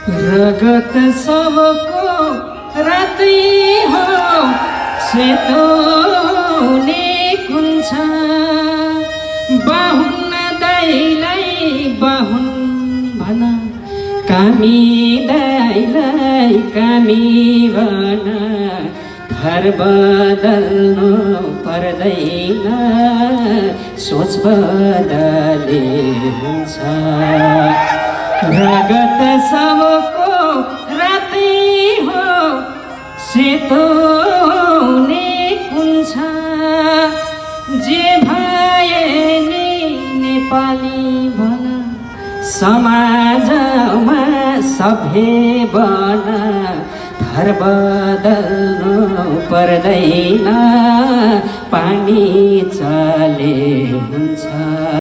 रगत सबको रातै हो सेतो हुन्छ बाहुन दाइलाई बाहुन भन कामी दाइलाई कामी भन घर बदल्नु पर्दैन सोच बदले हुन्छ रगत सबको रातै हो सेतो हुन्छ जे भए नि नेपाली भन समाजमा सभ्य बन घर बदल्नु पर्दैन पानी चले हुन्छ।